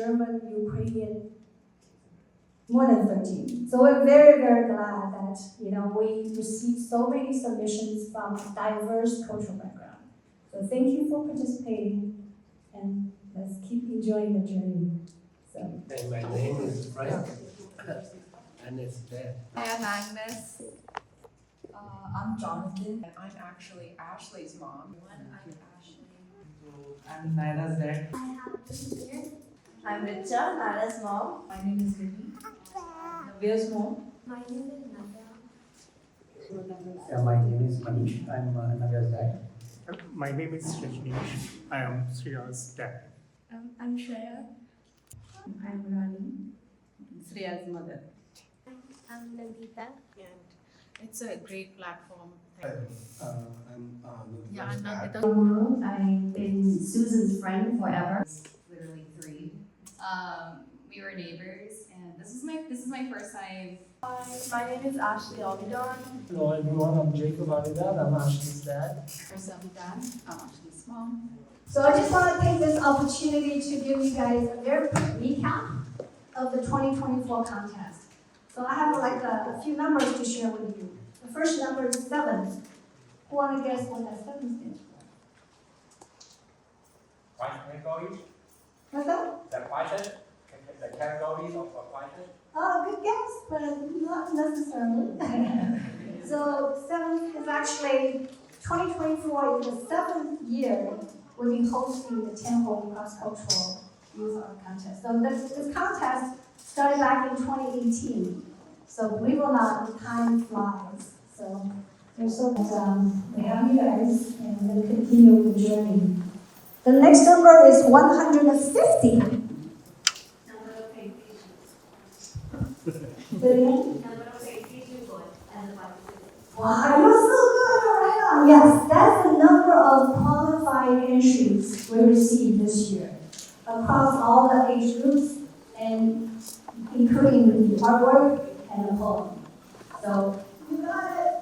German, Ukrainian, more than 13. So we're very, very glad that we received so many submissions from diverse cultural background. So thank you for participating, and let's keep enjoying the journey. So. Hey, my name is Frank, and it's there. Hi, I'm Agnes. I'm Jonathan. And I'm actually Ashley's mom. I'm Ashley. I'm Naira's dad. I'm Richa, Nara's mom. My name is Vicky. Navia's mom. My name is Navya. Yeah, my name is Manish. I'm Navia's dad. My name is Rajneesh. I am Shreya's dad. I'm Shreya. I'm Rani, Sriya's mother. I'm Nandita. And it's a great platform. I'm Yeah, I'm not with I've been Susan's friend forever. Literally 3. We were neighbors, and this is my first time. My name is Ashley Alvidon. Hello everyone, I'm Jacob Alidad. I'm Ashley's dad. I'm Ashley's mom. So I just want to take this opportunity to give you guys a very quick recap of the 2024 contest. So I have a few numbers to share with you. The first number is 7. Who want to guess what that 7 stands for? Categories? What's that? The Python? The categories of Python? Oh, good guess, but not necessarily. So 7 is actually, 2024 is the 7th year we've been hosting the Tianhong Cross-Cultural Youth Art Contest. So this contest started back in 2018. So believe it or not, time flies. So we're so we have you guys, and we'll continue the journey. The next number is 150. Number of patients. Number of patients got as a participant. Wow, you're so good, right on. Yes, that's the number of qualified entries we received this year across all the age groups, and including the artwork and the poem. So you got it.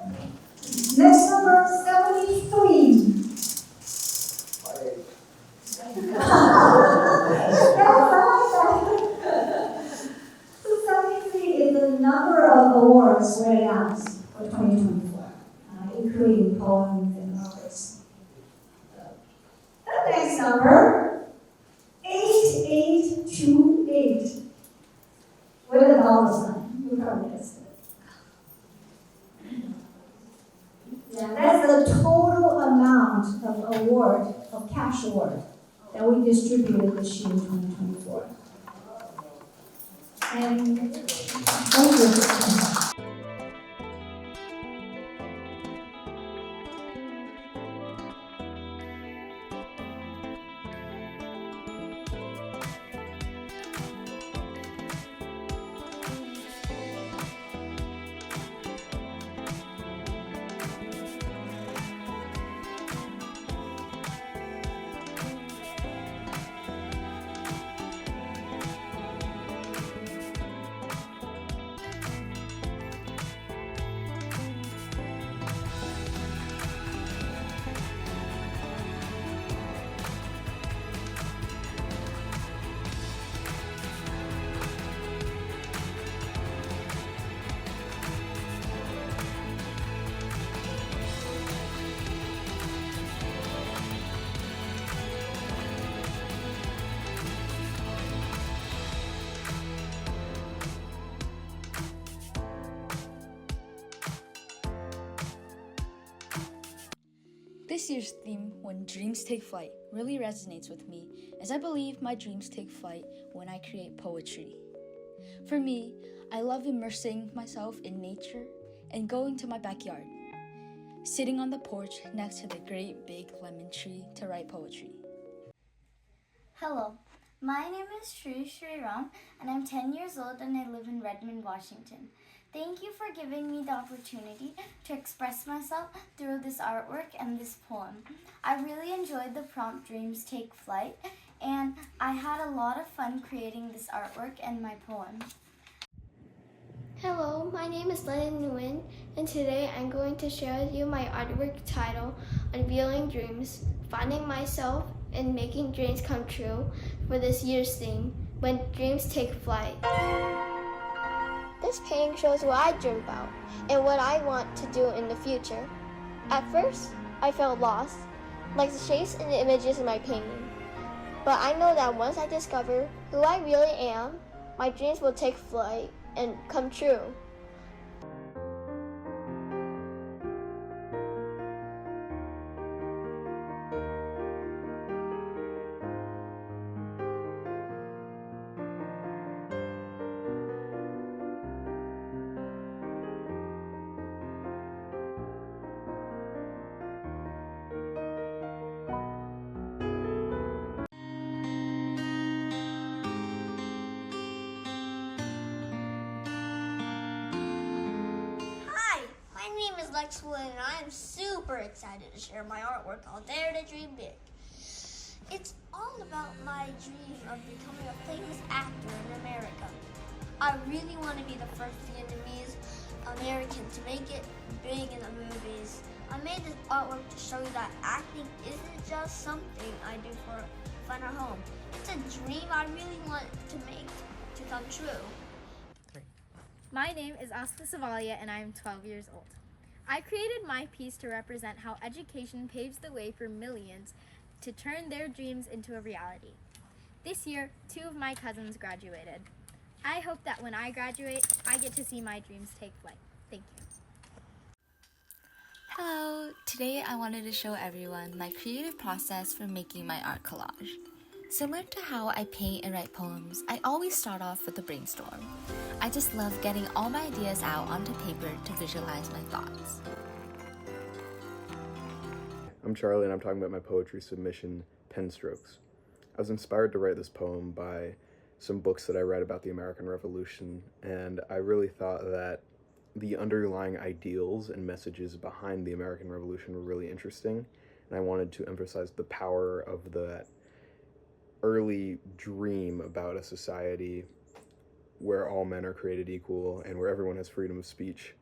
Next number, 73. So 73 is the number of awards we announced for 2024, including poems and others. The next number, 8828, with a dollar sign. You probably guessed it. Yeah, that's the total amount of award, of cash award, that we distributed this year in 2024. And thank you. This year's theme, When Dreams Take Flight, really resonates with me, as I believe my dreams take flight when I create poetry. For me, I love immersing myself in nature and going to my backyard, sitting on the porch next to the great big lemon tree to write poetry. Hello, my name is Shri Ram, and I'm 10 years old and I live in Redmond, Washington. Thank you for giving me the opportunity to express myself through this artwork and this poem. I really enjoyed the prompt Dreams Take Flight, and I had a lot of fun creating this artwork and my poem. Hello, my name is Lennon Nguyen, and today I'm going to share with you my artwork titled Unveiling Dreams, Finding Myself and Making Dreams Come True for this year's theme, when dreams take flight. This painting shows what I dream about and what I want to do in the future. At first, I felt lost, like the shapes and the images in my painting. But I know that once I discover who I really am, my dreams will take flight and come true. My name is Lexwood, and I am super excited to share my artwork called Dare to Dream Big. It's all about my dream of becoming a famous actor in America. I really want to be the first Vietnamese American to make it big in the movies. I made this artwork to show you that acting isn't just something I do for fun at home. It's a dream I really want to make to come true. My name is Oscar Savalia and I am 12 years old. I created my piece to represent how education paves the way for millions to turn their dreams into a reality. This year, 2 of my cousins graduated. I hope that when I graduate, I get to see my dreams take flight. Thank you. Hello! Today I wanted to show everyone my creative process for making my art collage. Similar to how I paint and write poems, I always start off with a brainstorm. I just love getting all my ideas out onto paper to visualize my thoughts. I'm Charlie and I'm talking about my poetry submission, Pen Strokes. I was inspired to write this poem by some books that I read about the American Revolution, and I really thought that the underlying ideals and messages behind the American Revolution were really interesting, and I wanted to emphasize the power of that early dream about a society where all men are created equal and where everyone has freedom of speech.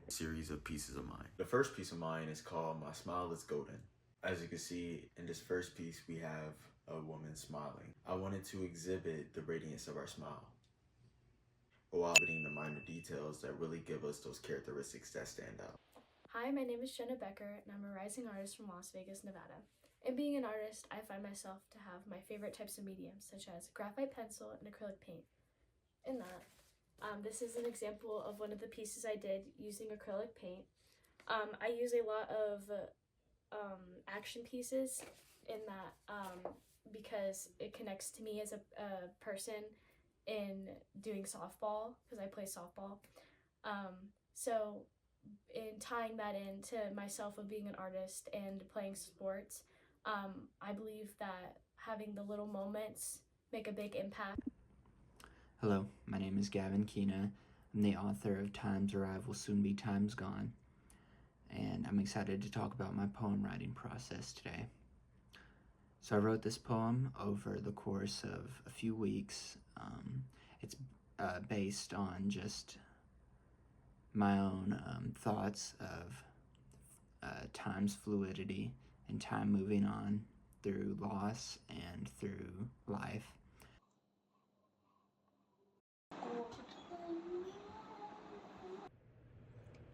Series of pieces of mine. The first piece of mine is called My Smile is Golden. As you can see in this first piece, we have a woman smiling. I wanted to exhibit the radiance of our smile, while exhibiting the minor details that really give us those characteristics that stand out. Hi, my name is Jenna Becker, and I'm a rising artist from Las Vegas, Nevada. And being an artist, I find myself to have my favorite types of mediums, such as graphite pencil and acrylic paint. In that, this is an example of one of the pieces I did using acrylic paint. I use a lot of action pieces in that because it connects to me as a person in doing softball, because I play softball. So in tying that into myself of being an artist and playing sports, I believe that having the little moments make a big impact. Hello, my name is Gavin Keena. I'm the author of Times Arrive Will Soon Be Times Gone, and I'm excited to talk about my poem writing process today. So I wrote this poem over the course of a few weeks. It's based on just my own thoughts of time's fluidity and time moving on through loss and through life.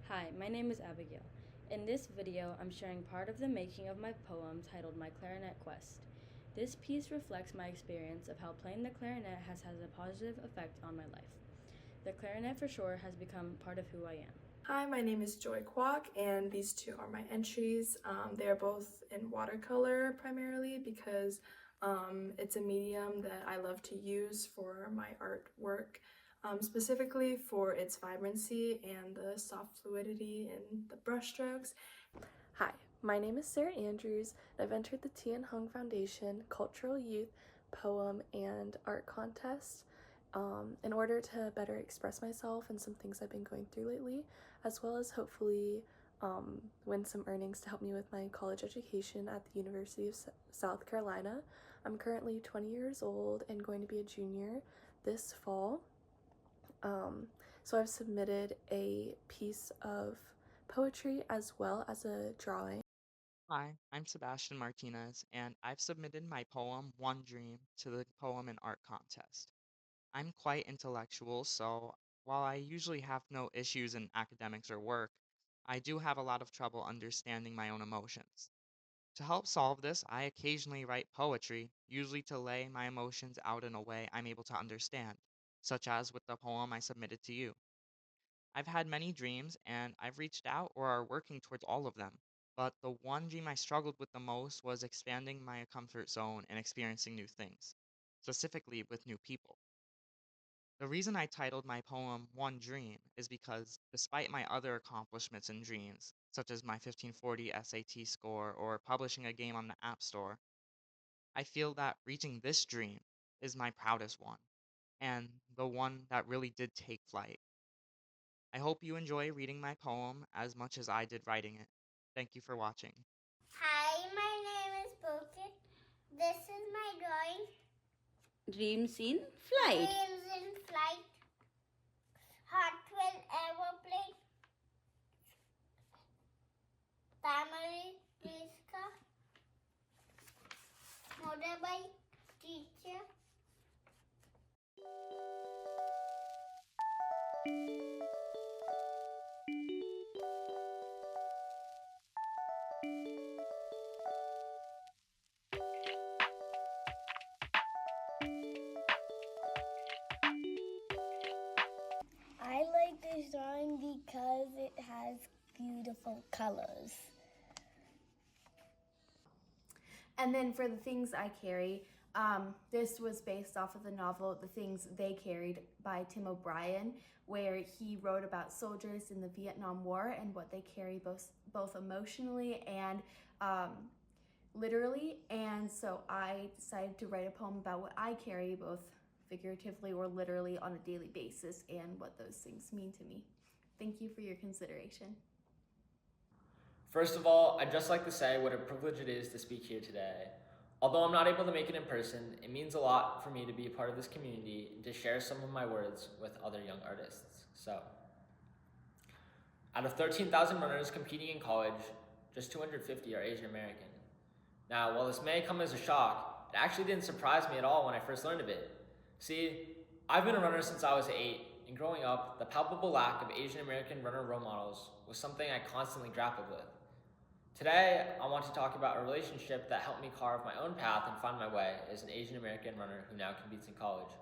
Hi, my name is Abigail. In this video, I'm sharing part of the making of my poem titled My Clarinet Quest. This piece reflects my experience of how playing the clarinet has had a positive effect on my life. The clarinet for sure has become part of who I am. Hi, my name is Joy Kwok, and these 2 are my entries. They are both in watercolor primarily because it's a medium that I love to use for my artwork. Specifically for its vibrancy and the soft fluidity in the brushstrokes. Hi, my name is Sarah Andrews, and I've entered the Tianhong Foundation Cultural Youth Poem and Art Contest in order to better express myself and some things I've been going through lately, as well as hopefully win some earnings to help me with my college education at the University of South Carolina. I'm currently 20 years old and going to be a junior this fall. So I've submitted a piece of poetry as well as a drawing. Hi, I'm Sebastian Martinez, and I've submitted my poem, One Dream, to the Poem and Art Contest. I'm quite intellectual, so while I usually have no issues in academics or work, I do have a lot of trouble understanding my own emotions. To help solve this, I occasionally write poetry, usually to lay my emotions out in a way I'm able to understand, such as with the poem I submitted to you. I've had many dreams, and I've reached out or are working towards all of them. But the one dream I struggled with the most was expanding my comfort zone and experiencing new things, specifically with new people. The reason I titled my poem One Dream is because, despite my other accomplishments in dreams, such as my 1540 SAT score or publishing a game on the App Store, I feel that reaching this dream is my proudest one, and the one that really did take flight. I hope you enjoy reading my poem as much as I did writing it. Thank you for watching. Hi, my name is Pulkit. This is my drawing. Dreams in flight. Dreams in flight. Hot Wheel aeroplane. Tamari Riska. Motorbike teacher. I like this drawing because it has beautiful colors. And then for the things I carry, this was based off of the novel The Things They Carried by Tim O'Brien, where he wrote about soldiers in the Vietnam War and what they carry both emotionally and literally. And so I decided to write a poem about what I carry, both figuratively or literally, on a daily basis, and what those things mean to me. Thank you for your consideration. First of all, I'd just like to say what a privilege it is to speak here today. Although I'm not able to make it in person, it means a lot for me to be a part of this community and to share some of my words with other young artists. So, out of 13,000 runners competing in college, just 250 are Asian American. Now, while this may come as a shock, it actually didn't surprise me at all when I first learned of it. See, I've been a runner since I was 8, and growing up, the palpable lack of Asian American runner role models was something I constantly grappled with. Today, I want to talk about a relationship that helped me carve my own path and find my way as an Asian American runner who now competes in college.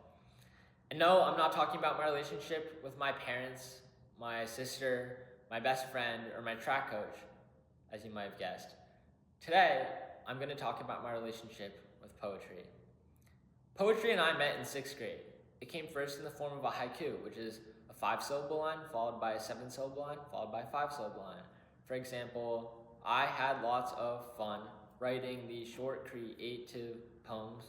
And no, I'm not talking about my relationship with my parents, my sister, my best friend, or my track coach, as you might have guessed. Today, I'm going to talk about my relationship with poetry. Poetry and I met in 6th grade. It came first in the form of a haiku, which is a 5-syllable line followed by a 7-syllable line followed by a 5-syllable line. For example, I had lots of fun writing these short creative poems.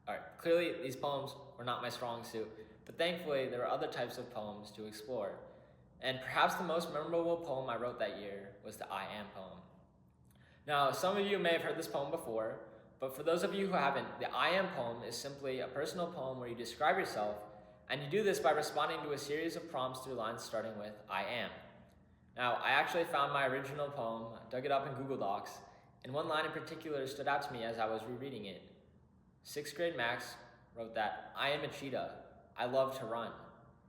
Alright, clearly these poems were not my strong suit, but thankfully there were other types of poems to explore. And perhaps the most memorable poem I wrote that year was the I Am poem. Now, some of you may have heard this poem before, but for those of you who haven't, the I Am poem is simply a personal poem where you describe yourself, and you do this by responding to a series of prompts through lines starting with I am. Now, I actually found my original poem, dug it up in Google Docs, and one line in particular stood out to me as I was rereading it. 6th grade Max wrote that, I am a cheetah. I love to run.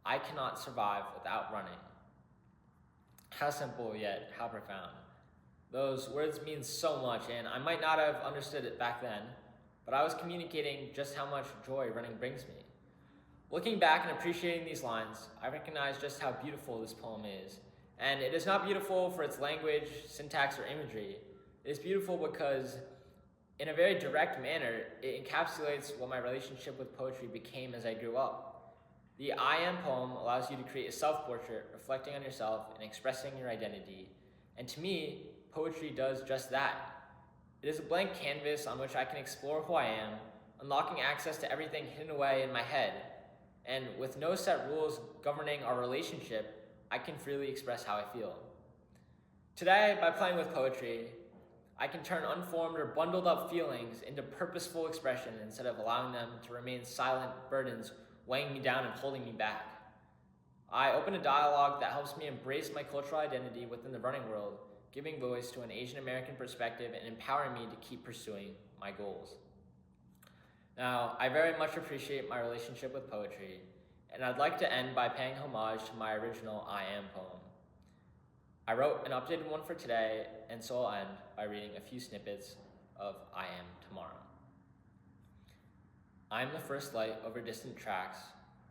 I cannot survive without running. How simple, yet how profound. Those words mean so much, and I might not have understood it back then, but I was communicating just how much joy running brings me. Looking back and appreciating these lines, I recognize just how beautiful this poem is. And it is not beautiful for its language, syntax, or imagery. It is beautiful because, in a very direct manner, it encapsulates what my relationship with poetry became as I grew up. The I Am poem allows you to create a self-portrait, reflecting on yourself and expressing your identity. And to me, poetry does just that. It is a blank canvas on which I can explore who I am, unlocking access to everything hidden away in my head. And with no set rules governing our relationship, I can freely express how I feel. Today, by playing with poetry, I can turn unformed or bundled up feelings into purposeful expression instead of allowing them to remain silent burdens weighing me down and holding me back. I open a dialogue that helps me embrace my cultural identity within the running world, giving voice to an Asian American perspective and empowering me to keep pursuing my goals. Now, I very much appreciate my relationship with poetry, and I'd like to end by paying homage to my original I Am poem. I wrote an updated one for today, and so I'll end by reading a few snippets of I Am Tomorrow. I am the first light over distant tracks,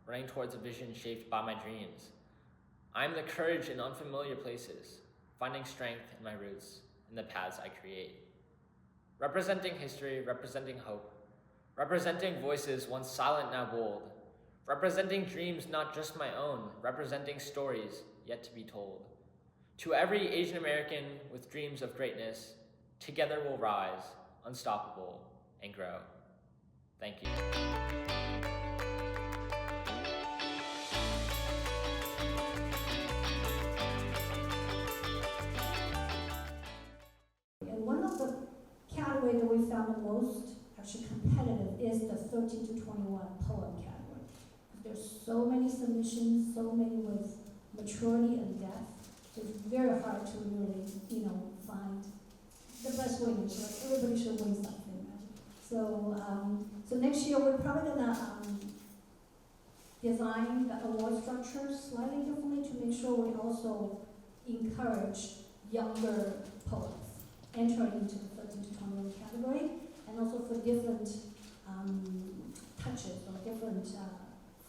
running towards a vision shaped by my dreams. I am the courage in unfamiliar places, finding strength in my roots and the paths I create. Representing history, representing hope, representing voices once silent, now bold, representing dreams not just my own, representing stories yet to be told. To every Asian American with dreams of greatness, together we'll rise, unstoppable, and grow. Thank you. And one of the categories that we found the most actually competitive is the 13 to 21 poem category. There's so many submissions, so many with maturity and depth. It's very hard to really, find the best winners. Like everybody should win something. Right? So next year we're probably gonna design the award structure slightly differently to make sure we also encourage younger poets entering into the 13 to 21 category, and also for different touches or different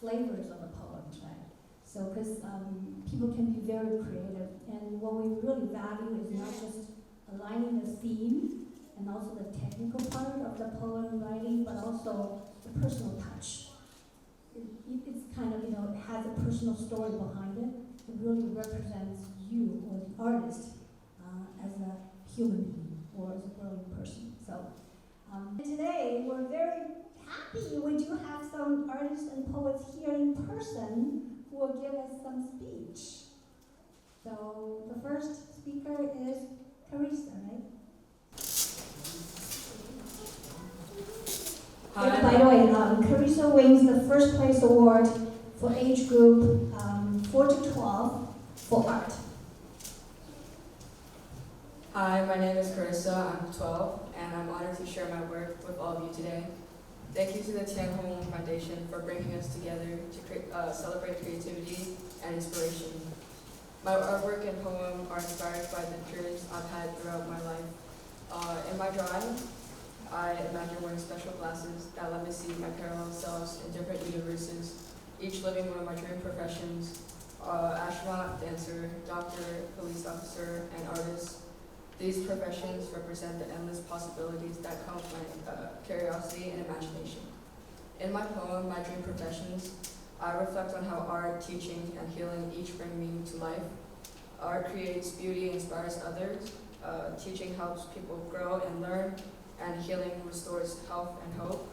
flavors of the poems, right? So, because people can be very creative, and what we really value is not just aligning the theme and also the technical part of the poem writing, but also the personal touch. It's kind of, it has a personal story behind it. It really represents you or the artist as a human being or as a brilliant person. So today we're very happy. We do have some artists and poets here in person who will give us some speech. So the first speaker is Carissa, right? Hi. By the way, Carissa wins the first place award for age group 4 to 12 for art. Hi, my name is Carissa. I'm 12, and I'm honored to share my work with all of you today. Thank you to the Tianhong Foundation for bringing us together to celebrate creativity and inspiration. My artwork and poem are inspired by the dreams I've had throughout my life. In my drawing, I imagine wearing special glasses that let me see my parallel selves in different universes, each living one of my dream professions: astronaut, dancer, doctor, police officer, and artist. These professions represent the endless possibilities that come with my curiosity and imagination. In my poem, My Dream Professions, I reflect on how art, teaching, and healing each bring meaning to life. Art creates beauty and inspires others. Teaching helps people grow and learn, and healing restores health and hope.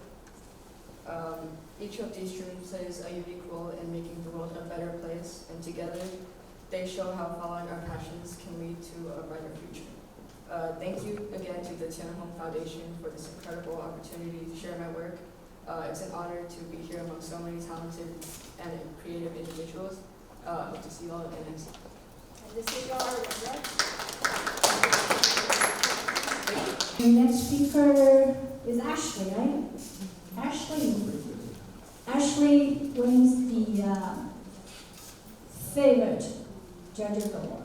Each of these dreams plays a unique role in making the world a better place, and together they show how following our passions can lead to a brighter future. Thank you again to the Tianhong Foundation for this incredible opportunity to share my work. It's an honor to be here among so many talented and creative individuals. Hope to see you all again next year. And this is your artist, right? The next speaker is Ashley, right? Ashley wins the favorite judges award.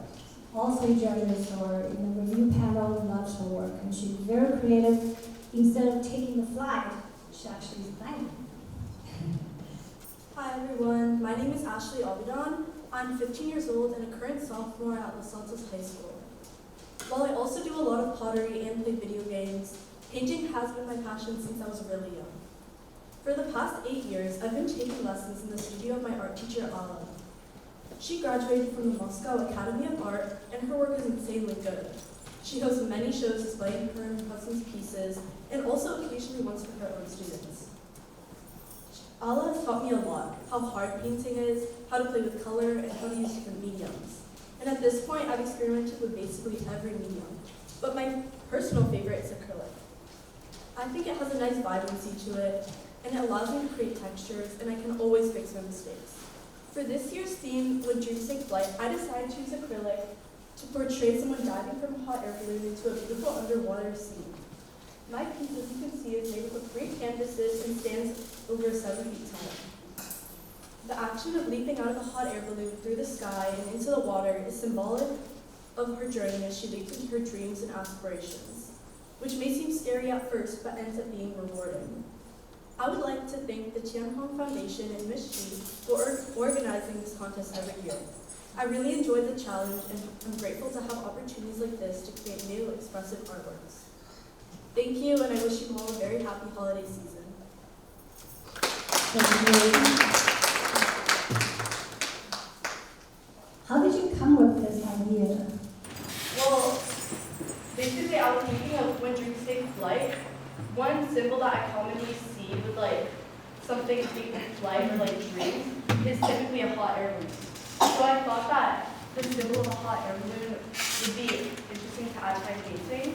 All three judges or in the review panel loves her work, and she's very creative. Instead of taking the flight, she actually is flying. Hi everyone, my name is Ashley Abidon. I'm 15 years old and a current sophomore at Los Altos High School. While I also do a lot of pottery and play video games, painting has been my passion since I was really young. For the past 8 years, I've been taking lessons in the studio of my art teacher, Ala. She graduated from the Moscow Academy of Art, and her work is insanely good. She hosts many shows displaying her and her husband's pieces, and also occasionally ones for her own students. Ala has taught me a lot: how hard painting is, how to play with color, and how to use different mediums. And at this point, I've experimented with basically every medium, but my personal favorite is acrylic. I think it has a nice vibrancy to it, and it allows me to create textures, and I can always fix my mistakes. For this year's theme, When Dreams Take Flight, I decided to use acrylic to portray someone diving from a hot air balloon into a beautiful underwater scene. My piece, as you can see, is made up of 3 canvases and stands over 7 feet tall. The action of leaping out of a hot air balloon through the sky and into the water is symbolic of her journey as she leaps into her dreams and aspirations, which may seem scary at first but ends up being rewarding. I would like to thank the Tianhong Foundation and Ms. Shi for organizing this contest every year. I really enjoyed the challenge and I'm grateful to have opportunities like this to create new, expressive artworks. Thank you, and I wish you all a very happy holiday season. How did you come with this idea? Well, basically I was thinking of when dreams take flight. One symbol that I commonly see with something taking flight or dreams is typically a hot air balloon. So I thought that the symbol of a hot air balloon would be interesting to add to my painting.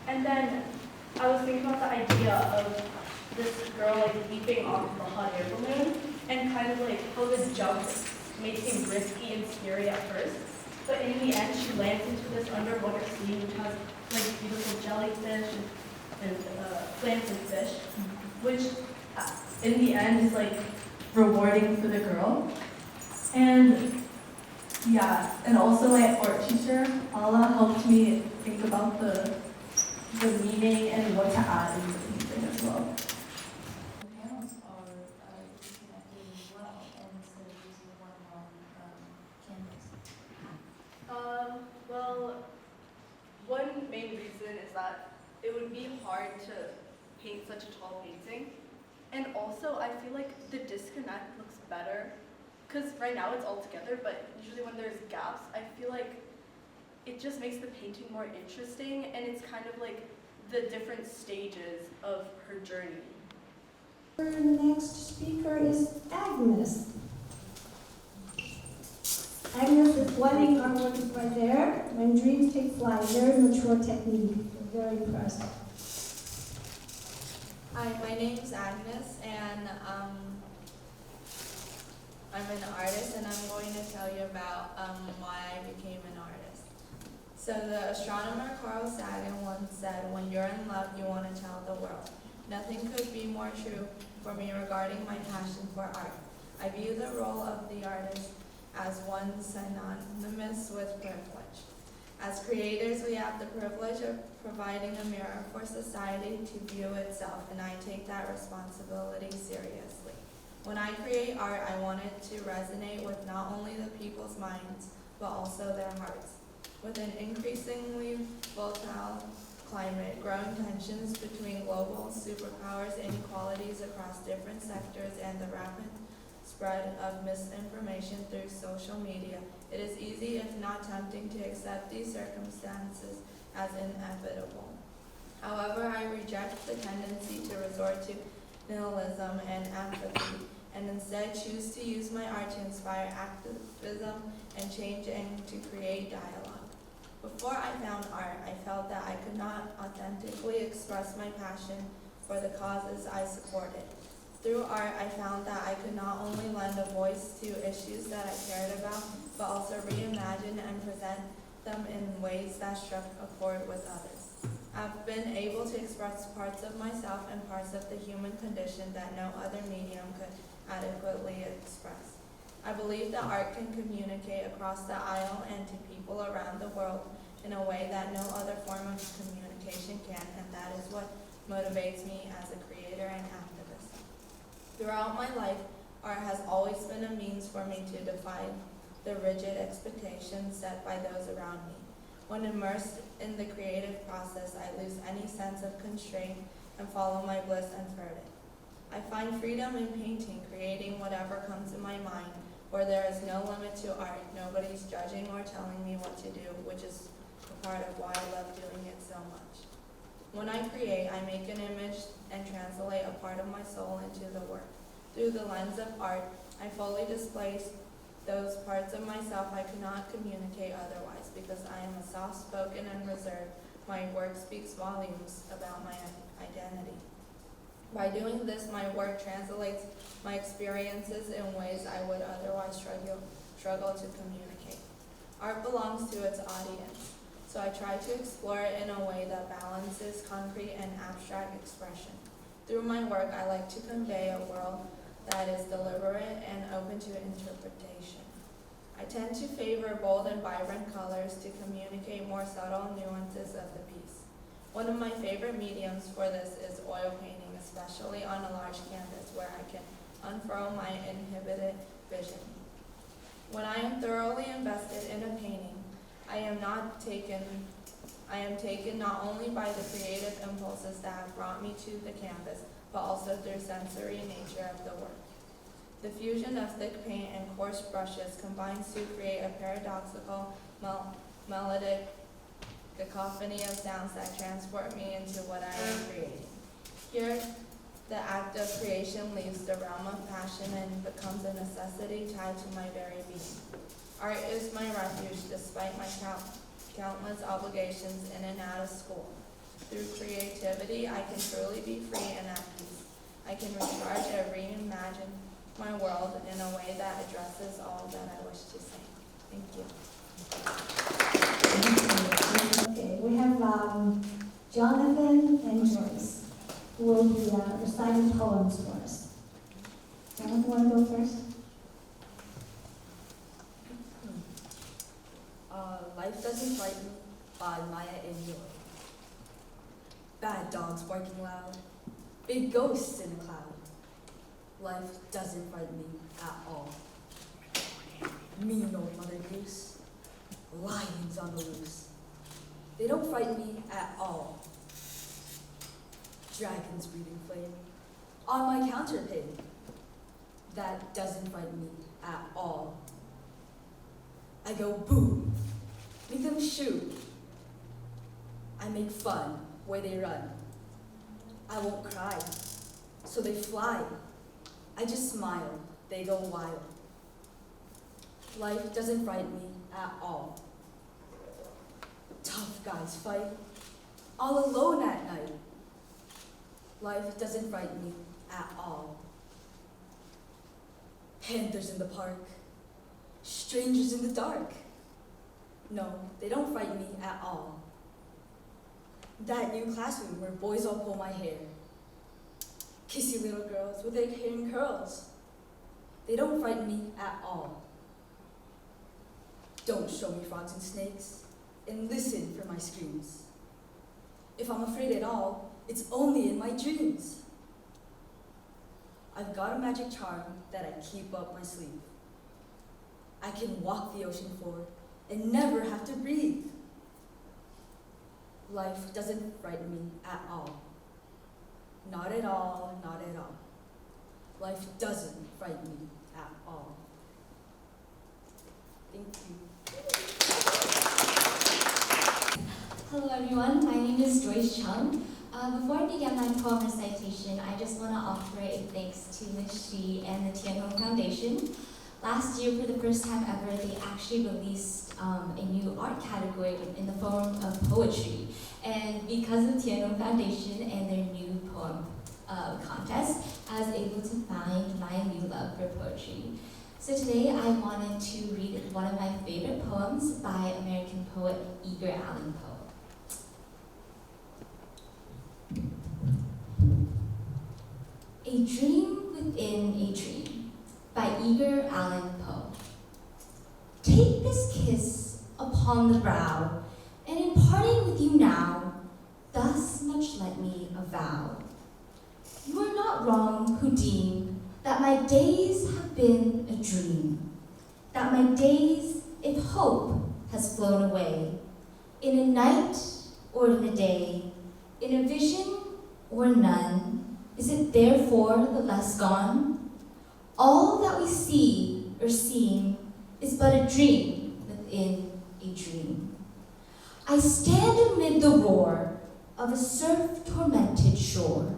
And then I was thinking about the idea of this girl leaping off the hot air balloon and kind of how the jump may seem risky and scary at first, but in the end she lands into this underwater scene which has beautiful jellyfish and plants and fish, which in the end is rewarding for the girl. And yeah, and also my art teacher, Ala, helped me think about the meaning and what to add in the painting as well. Panels are disconnected as well, and instead of using one long canvas. Well, one main reason is that it would be hard to paint such a tall painting. And also, I feel like the disconnect looks better because right now it's all together, but usually when there's gaps, I feel like it just makes the painting more interesting, and it's kind of the different stages of her journey. Our next speaker is Agnes. Agnes' wedding artwork is right there. When dreams take flight, very mature technique. Very impressive. Hi, my name's Agnes, and I'm an artist, and I'm going to tell you about why I became an artist. So the astronomer Carl Sagan once said, "When you're in love, you want to tell the world." Nothing could be more true for me regarding my passion for art. I view the role of the artist as one synonymous with privilege. As creators, we have the privilege of providing a mirror for society to view itself, and I take that responsibility seriously. When I create art, I want it to resonate with not only the people's minds, but also their hearts. With an increasingly volatile climate, growing tensions between global superpowers, inequalities across different sectors, and the rapid spread of misinformation through social media, it is easy, if not tempting, to accept these circumstances as inevitable. However, I reject the tendency to resort to nihilism and apathy, and instead choose to use my art to inspire activism and change and to create dialogue. Before I found art, I felt that I could not authentically express my passion for the causes I supported. Through art, I found that I could not only lend a voice to issues that I cared about, but also reimagine and present them in ways that struck a chord with others. I've been able to express parts of myself and parts of the human condition that no other medium could adequately express. I believe that art can communicate across the aisle and to people around the world in a way that no other form of communication can, and that is what motivates me as a creator and activist. Throughout my life, art has always been a means for me to defy the rigid expectations set by those around me. When immersed in the creative process, I lose any sense of constraint and follow my bliss unfettered. I find freedom in painting, creating whatever comes to my mind, where there is no limit to art. Nobody's judging or telling me what to do, which is a part of why I love doing it so much. When I create, I make an image and translate a part of my soul into the work. Through the lens of art, I fully display those parts of myself I could not communicate otherwise. Because I am a soft-spoken and reserved, my work speaks volumes about my identity. By doing this, my work translates my experiences in ways I would otherwise struggle to communicate. Art belongs to its audience, so I try to explore it in a way that balances concrete and abstract expression. Through my work, I like to convey a world that is deliberate and open to interpretation. I tend to favor bold and vibrant colors to communicate more subtle nuances of the piece. One of my favorite mediums for this is oil painting, especially on a large canvas where I can unfurl my inhibited vision. When I am thoroughly invested in a painting, I am taken not only by the creative impulses that have brought me to the canvas, but also through sensory nature of the work. The fusion of thick paint and coarse brushes combines to create a paradoxical, melodic cacophony of sounds that transport me into what I am creating. Here, the act of creation leaves the realm of passion and becomes a necessity tied to my very being. Art is my refuge despite my countless obligations in and out of school. Through creativity, I can truly be free and at peace. I can recharge and reimagine my world in a way that addresses all that I wish to say. Thank you. Okay, we have Jonathan and Joyce, who will be reciting poems for us. Jonathan, want to go first? Life Doesn't Frighten Me by Maya Angelou. Bad dogs barking loud, big ghosts in a cloud. Life doesn't frighten me at all. Mean old Mother Goose, lions on the loose. They don't frighten me at all. Dragons breathing flame on my counterpane. That doesn't frighten me at all. I go boom, make them shoot. I make fun where they run. I won't cry, so they fly. I just smile, they go wild. Life doesn't frighten me at all. Tough guys fight, all alone at night. Life doesn't frighten me at all. Panthers in the park, strangers in the dark. No, they don't frighten me at all. That new classroom where boys all pull my hair. Kissy little girls with their hair in curls. They don't frighten me at all. Don't show me frogs and snakes, and listen for my screams. If I'm afraid at all, it's only in my dreams. I've got a magic charm that I keep up my sleeve. I can walk the ocean floor and never have to breathe. Life doesn't frighten me at all. Not at all, not at all. Life doesn't frighten me at all. Thank you. Hello everyone, my name is Joyce Chung. Before I begin my poem recitation, I just want to offer a thanks to Ms. Shi and the Tianhong Foundation. Last year, for the first time ever, they actually released a new art category in the form of poetry. And because of Tianhong Foundation and their new poem contest, I was able to find my new love for poetry. So today I wanted to read one of my favorite poems by American poet Edgar Allan Poe. A Dream Within a Dream by Edgar Allan Poe. Take this kiss upon the brow, and in parting with you now, thus much let me avow. You are not wrong who deem that my days have been a dream, that my days, if hope has flown away, in a night or in a day, in a vision or none, is it therefore the less gone? All that we see or seem is but a dream within a dream. I stand amid the roar of a surf-tormented shore,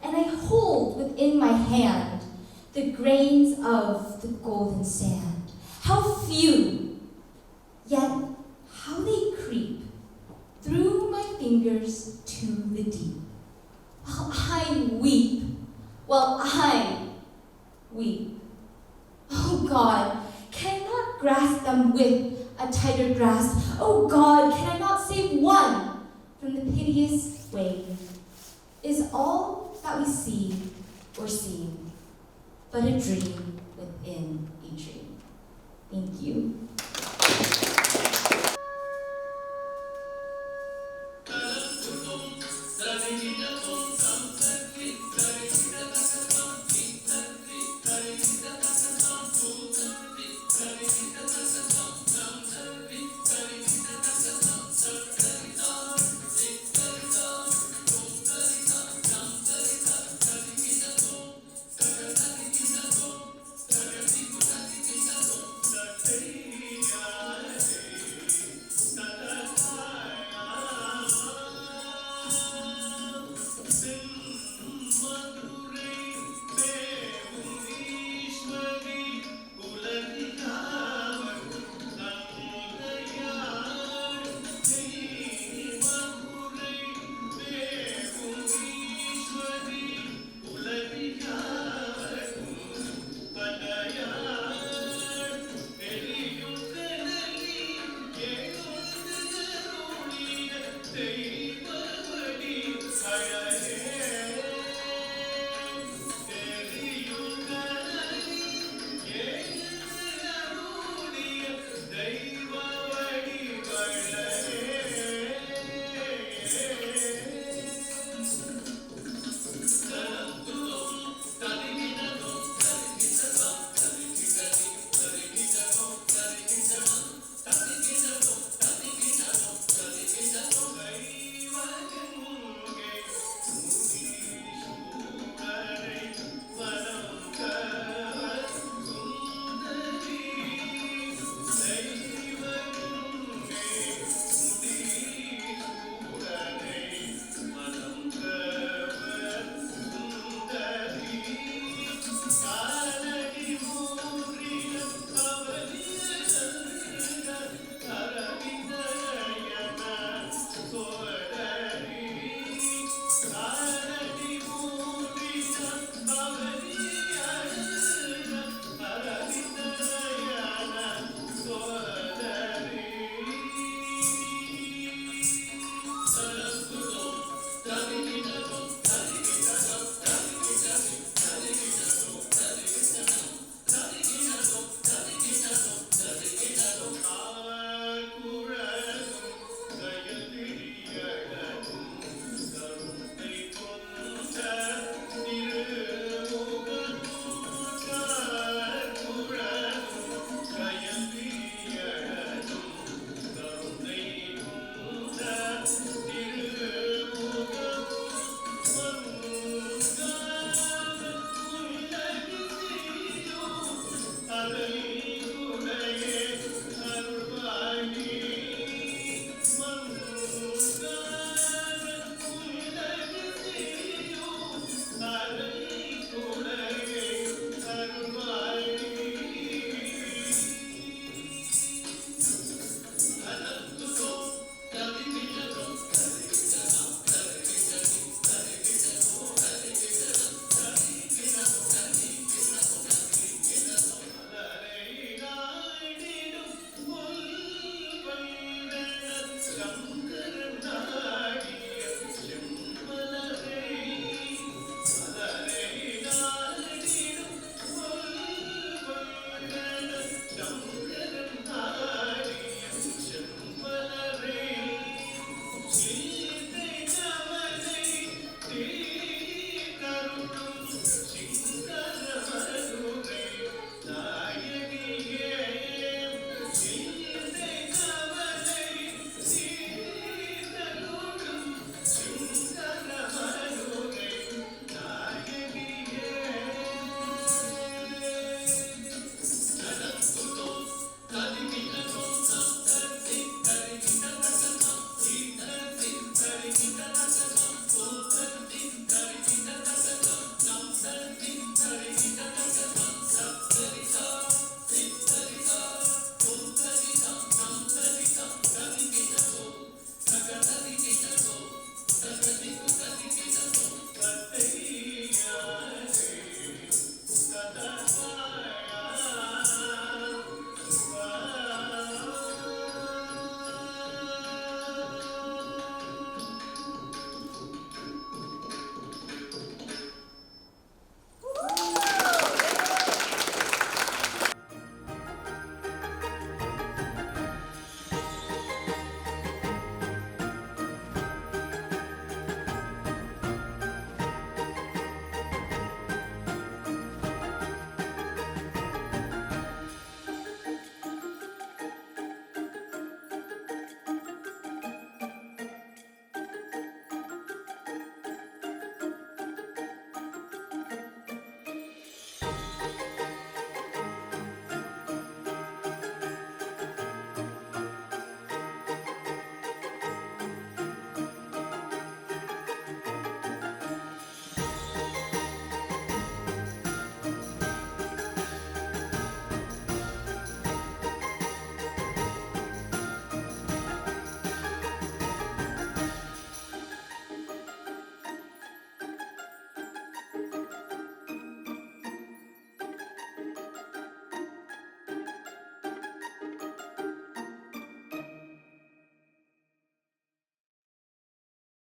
and I hold within my hand the grains of the golden sand. How few, yet how they creep through my fingers to the deep. While I weep, Oh God, can I not grasp them with a tighter grasp? Oh God, can I not save one from the piteous wave? Is all that we see or seem but a dream within a dream. Thank you.